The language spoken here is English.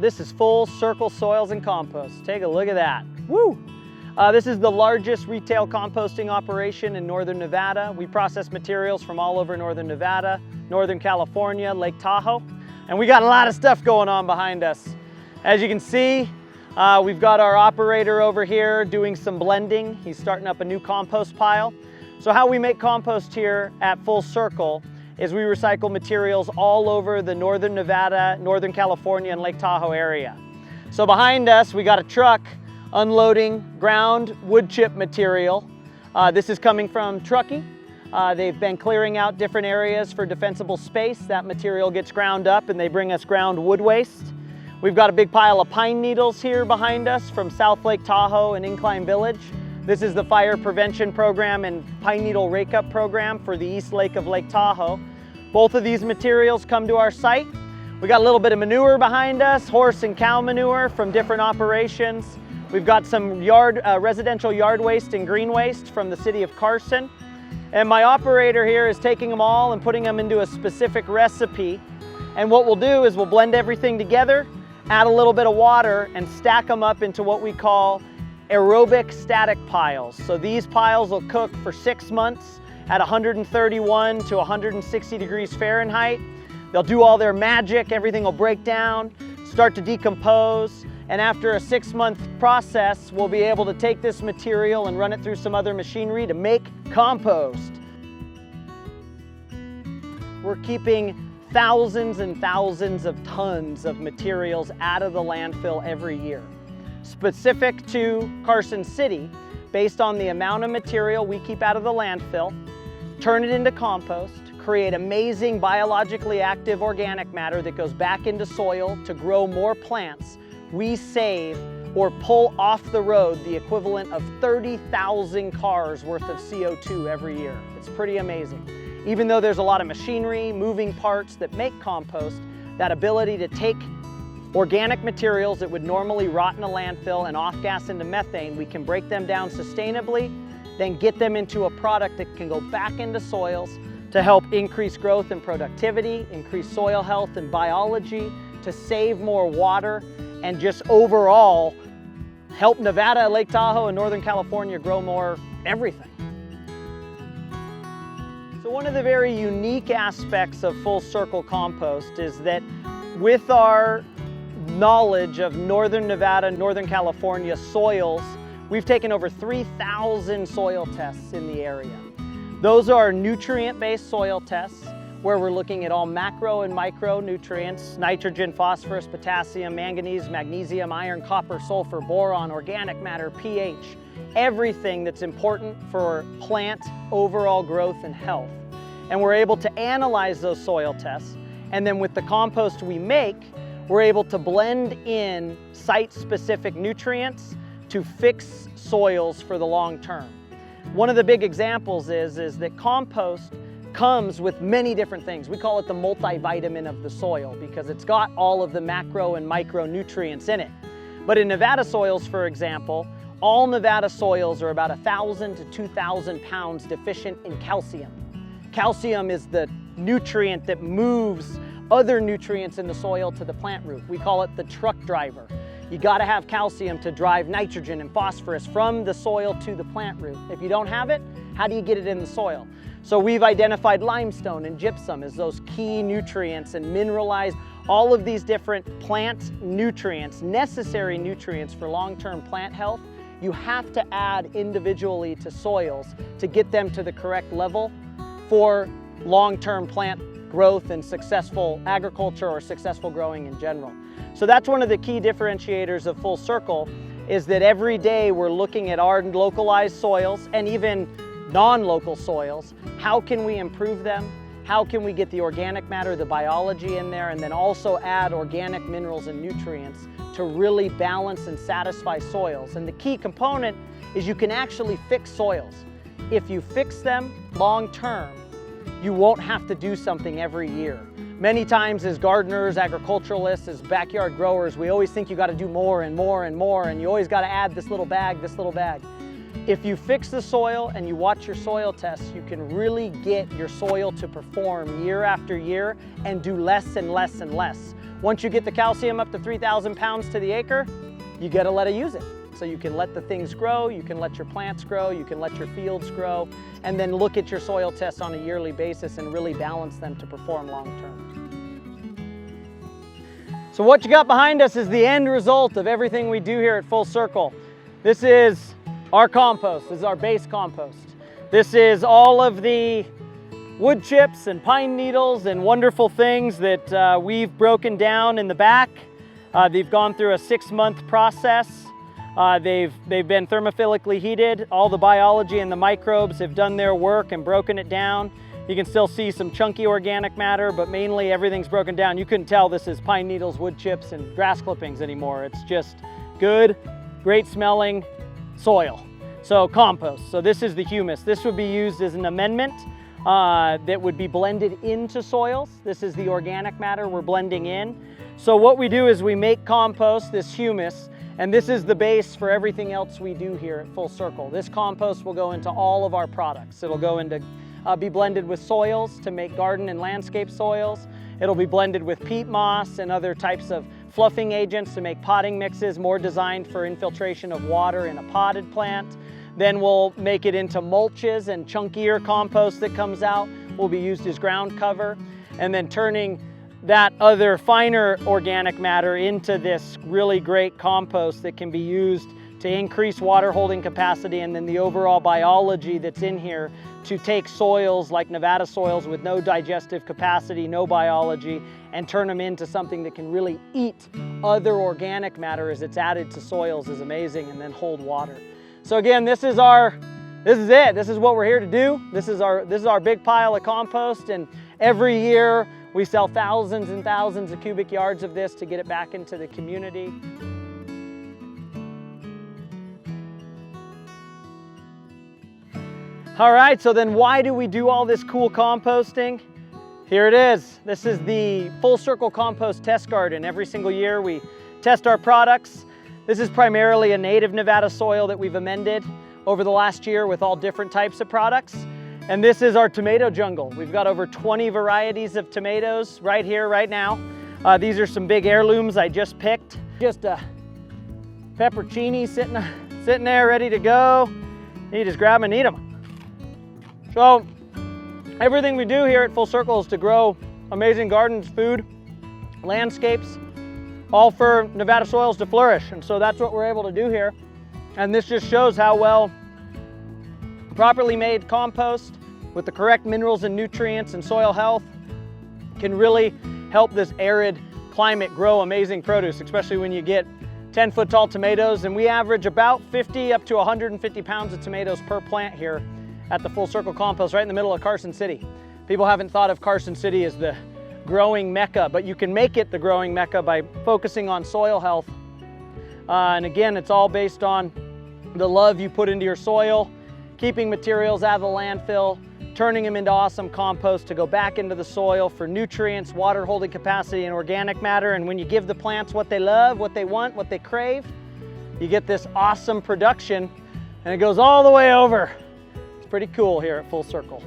This is Full Circle Soils and Compost. Take a look at that. Woo! This is the largest retail composting operation in northern Nevada. We process materials from all over northern Nevada, northern California, Lake Tahoe, and we got a lot of stuff going on behind us. As you can see, we've got our operator over here doing some blending. He's starting up a new compost pile. So how we make compost here at Full Circle is we recycle materials all over the northern Nevada, northern California, and Lake Tahoe area. So behind us, we got a truck unloading ground wood chip material. This is coming from Truckee. They've been clearing out different areas for defensible space. That material gets ground up and they bring us ground wood waste. We've got a big pile of pine needles here behind us from South Lake Tahoe and Incline Village. This is the fire prevention program and pine needle rake-up program for the East Lake of Lake Tahoe. Both of these materials come to our site. We got a little bit of manure behind us, horse and cow manure from different operations. We've got some residential yard waste and green waste from the city of Carson. And my operator here is taking them all and putting them into a specific recipe. And what we'll do is we'll blend everything together, add a little bit of water, and stack them up into what we call aerobic static piles. So these piles will cook for 6 months at 131 to 160 degrees Fahrenheit. They'll do all their magic, everything will break down, start to decompose, and after a 6-month process, we'll be able to take this material and run it through some other machinery to make compost. We're keeping thousands and thousands of tons of materials out of the landfill every year. Specific to Carson City, based on the amount of material we keep out of the landfill, turn it into compost, create amazing biologically active organic matter that goes back into soil to grow more plants, we save or pull off the road the equivalent of 30,000 cars worth of CO2 every year. It's pretty amazing. Even though there's a lot of machinery, moving parts that make compost, that ability to take organic materials that would normally rot in a landfill and off-gas into methane, we can break them down sustainably, then get them into a product that can go back into soils to help increase growth and productivity, increase soil health and biology, to save more water, and just overall help Nevada, Lake Tahoe, and Northern California grow more everything. So one of the very unique aspects of Full Circle Compost is that with our knowledge of Northern Nevada, Northern California soils, we've taken over 3,000 soil tests in the area. Those are nutrient-based soil tests where we're looking at all macro and micronutrients: nitrogen, phosphorus, potassium, manganese, magnesium, iron, copper, sulfur, boron, organic matter, pH, everything that's important for plant overall growth and health. And we're able to analyze those soil tests, and then with the compost we make, we're able to blend in site-specific nutrients to fix soils for the long term. One of the big examples is that compost comes with many different things. We call it the multivitamin of the soil because it's got all of the macro and micronutrients in it. But in Nevada soils, for example, all Nevada soils are about 1,000 to 2,000 pounds deficient in calcium. Calcium is the nutrient that moves other nutrients in the soil to the plant root. We call it the truck driver. You gotta have calcium to drive nitrogen and phosphorus from the soil to the plant root. If you don't have it, how do you get it in the soil? So we've identified limestone and gypsum as those key nutrients and mineralized all of these different plant nutrients, necessary nutrients for long-term plant health. You have to add individually to soils to get them to the correct level for long-term plant growth and successful agriculture or successful growing in general. So that's one of the key differentiators of Full Circle, is that every day we're looking at our localized soils and even non-local soils. How can we improve them? How can we get the organic matter, the biology in there, and then also add organic minerals and nutrients to really balance and satisfy soils? And the key component is you can actually fix soils. If you fix them long term, you won't have to do something every year. Many times as gardeners, agriculturalists, as backyard growers, we always think you got to do more and more and more, and you always got to add this little bag, this little bag. If you fix the soil and you watch your soil tests, you can really get your soil to perform year after year and do less and less and less. Once you get the calcium up to 3,000 pounds to the acre, you gotta let it use it. So you can let the things grow, you can let your plants grow, you can let your fields grow, and then look at your soil tests on a yearly basis and really balance them to perform long term. So what you got behind us is the end result of everything we do here at Full Circle. This is our compost, this is our base compost. This is all of the wood chips and pine needles and wonderful things that we've broken down in the back. They've gone through a 6-month process. They've been thermophilically heated. All the biology and the microbes have done their work and broken it down. You can still see some chunky organic matter, but mainly everything's broken down. You couldn't tell this is pine needles, wood chips, and grass clippings anymore. It's just good, great smelling soil. So compost. So this is the humus. This would be used as an amendment that would be blended into soils. This is the organic matter we're blending in. So what we do is we make compost, this humus, and this is the base for everything else we do here at Full Circle. This compost will go into all of our products. It'll go into, be blended with soils to make garden and landscape soils. It'll be blended with peat moss and other types of fluffing agents to make potting mixes more designed for infiltration of water in a potted plant. Then we'll make it into mulches, and chunkier compost that comes out will be used as ground cover. And then turning that other finer organic matter into this really great compost that can be used to increase water holding capacity, and then the overall biology that's in here to take soils like Nevada soils with no digestive capacity, no biology, and turn them into something that can really eat other organic matter as it's added to soils is amazing, and then hold water. So again, this is it. This is what we're here to do. This is our big pile of compost, and every year we sell thousands and thousands of cubic yards of this to get it back into the community. All right, so then why do we do all this cool composting? Here it is. This is the Full Circle Compost Test Garden. Every single year we test our products. This is primarily a native Nevada soil that we've amended over the last year with all different types of products. And this is our tomato jungle. We've got over 20 varieties of tomatoes right here, right now. These are some big heirlooms I just picked. Just a pepperoncini sitting there ready to go. You just grab them and eat them. So everything we do here at Full Circle is to grow amazing gardens, food, landscapes, all for Nevada soils to flourish. And so that's what we're able to do here. And this just shows how well properly made compost with the correct minerals and nutrients and soil health can really help this arid climate grow amazing produce, especially when you get 10-foot tall tomatoes. And we average about 50 up to 150 pounds of tomatoes per plant here at the Full Circle Compost, right in the middle of Carson City. People haven't thought of Carson City as the growing mecca, but you can make it the growing mecca by focusing on soil health. And again, it's all based on the love you put into your soil, keeping materials out of the landfill, turning them into awesome compost to go back into the soil for nutrients, water holding capacity, and organic matter. And when you give the plants what they love, what they want, what they crave, you get this awesome production, and it goes all the way over. It's pretty cool here at Full Circle.